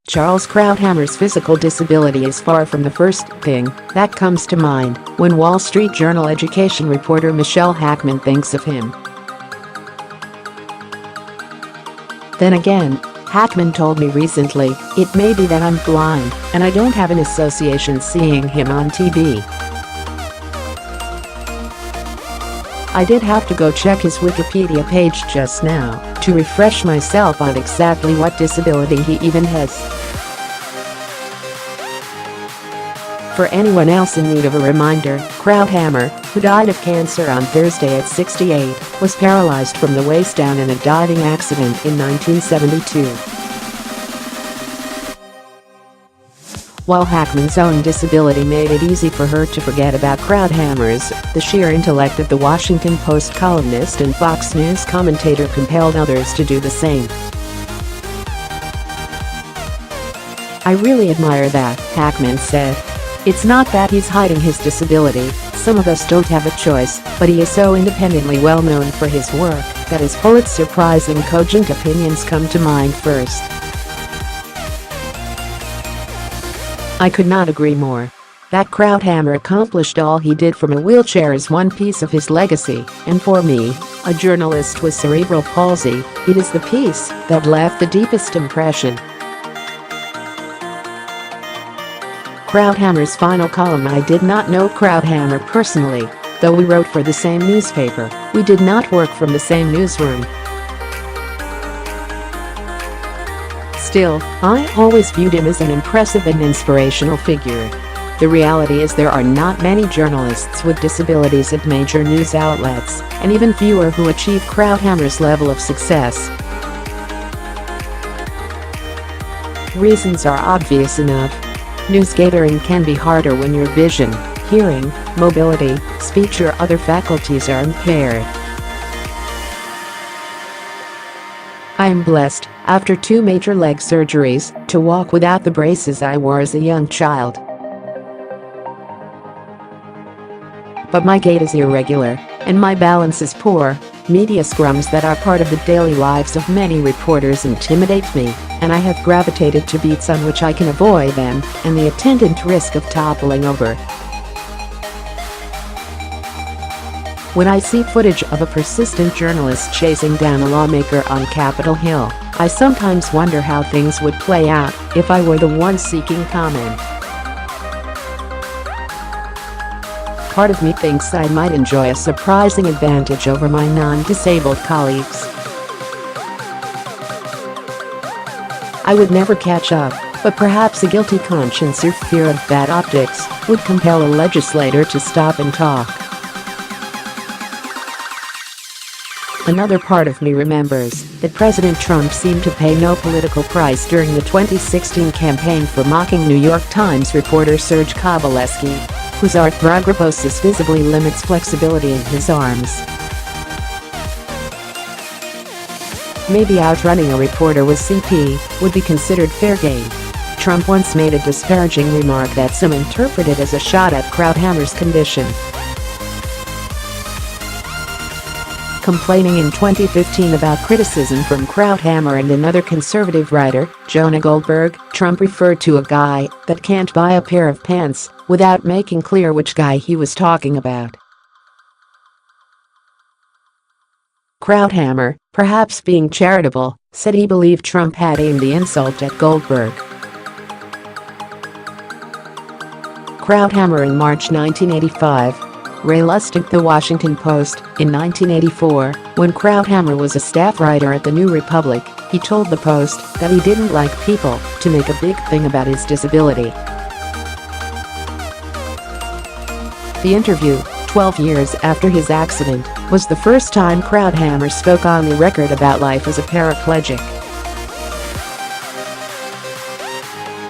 Charles Krauthammer's physical disability is far from the first thing that comes to mind when Wall Street Journal education reporter Michelle Hackman thinks of him. Then again, Hackman told me recently, it may be that I'm blind and I don't have an association seeing him on TV. I did have to go check his Wikipedia page just now to refresh myself on exactly what disability he even has. For anyone else in need of a reminder, Krauthammer, who died of cancer on Thursday at 68, was paralyzed from the waist down in a diving accident in 1972. While Hackman's own disability made it easy for her to forget about Krauthammer's, the sheer intellect of the Washington Post columnist and Fox News commentator compelled others to do the same. "I really admire that," Hackman said. "It's not that he's hiding his disability, some of us don't have a choice, but he is so independently well known for his work that his Pulitzer Prize and cogent opinions come to mind first." I could not agree more. That Krauthammer accomplished all he did from a wheelchair is one piece of his legacy, and for me, a journalist with cerebral palsy, it is the piece that left the deepest impression. Krauthammer's final column. I did not know Krauthammer personally, though we wrote for the same newspaper, we did not work from the same newsroom. Still, I always viewed him as an impressive and inspirational figure. The reality is there are not many journalists with disabilities at major news outlets, and even fewer who achieve Krauthammer's level of success. Reasons are obvious enough. Newsgathering can be harder when your vision, hearing, mobility, speech or other faculties are impaired. I am blessed, after 2 major leg surgeries, to walk without the braces I wore as a young child. But my gait is irregular, and my balance is poor. Media scrums that are part of the daily lives of many reporters intimidate me, and I have gravitated to beats on which I can avoid them and the attendant risk of toppling over. When I see footage of a persistent journalist chasing down a lawmaker on Capitol Hill, I sometimes wonder how things would play out if I were the one seeking comment. Part of me thinks I might enjoy a surprising advantage over my non-disabled colleagues. I would never catch up, but perhaps a guilty conscience or fear of bad optics would compel a legislator to stop and talk. Another part of me remembers that President Trump seemed to pay no political price during the 2016 campaign for mocking New York Times reporter Serge Kovaleski, whose arthrogryposis visibly limits flexibility in his arms. Maybe outrunning a reporter with CP would be considered fair game. Trump once made a disparaging remark that some interpreted as a shot at Krauthammer's condition. Complaining in 2015 about criticism from Krauthammer and another conservative writer, Jonah Goldberg, Trump referred to a guy that can't buy a pair of pants without making clear which guy he was talking about. Krauthammer, perhaps being charitable, said he believed Trump had aimed the insult at Goldberg. Krauthammer in March 1985. Ray Lustig, The Washington Post. In 1984, when Krauthammer was a staff writer at the New Republic, he told the Post that he didn't like people to make a big thing about his disability. The interview, 12 years after his accident, was the first time Krauthammer spoke on the record about life as a paraplegic.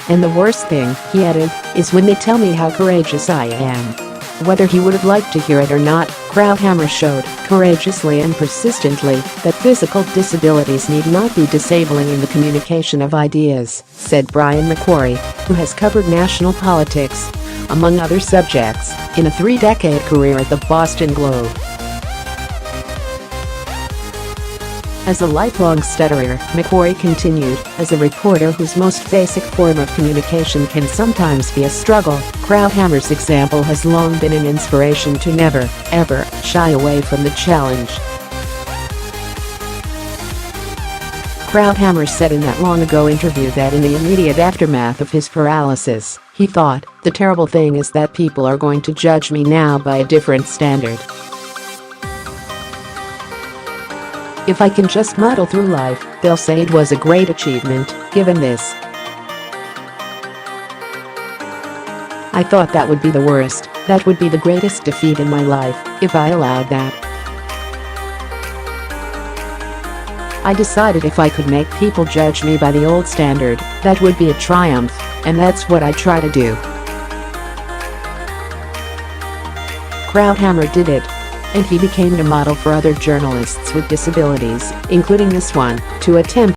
And the worst thing, he added, is when they tell me how courageous I am. Whether he would have liked to hear it or not, Krauthammer showed, courageously and persistently, that physical disabilities need not be disabling in the communication of ideas, said Brian McQuarrie, who has covered national politics, among other subjects, in a 3-decade career at the Boston Globe. As a lifelong stutterer, McQuarrie continued, as a reporter whose most basic form of communication can sometimes be a struggle, Krauthammer's example has long been an inspiration to never, ever, shy away from the challenge. Krauthammer said in that long-ago interview that in the immediate aftermath of his paralysis, he thought, "The terrible thing is that people are going to judge me now by a different standard. If I can just muddle through life, they'll say it was a great achievement, given this." "I thought that would be the worst, that would be the greatest defeat in my life, if I allowed that. I decided if I could make people judge me by the old standard, that would be a triumph, and that's what I try to do." Krauthammer did it. And he became a model for other journalists with disabilities, including this one, to attempt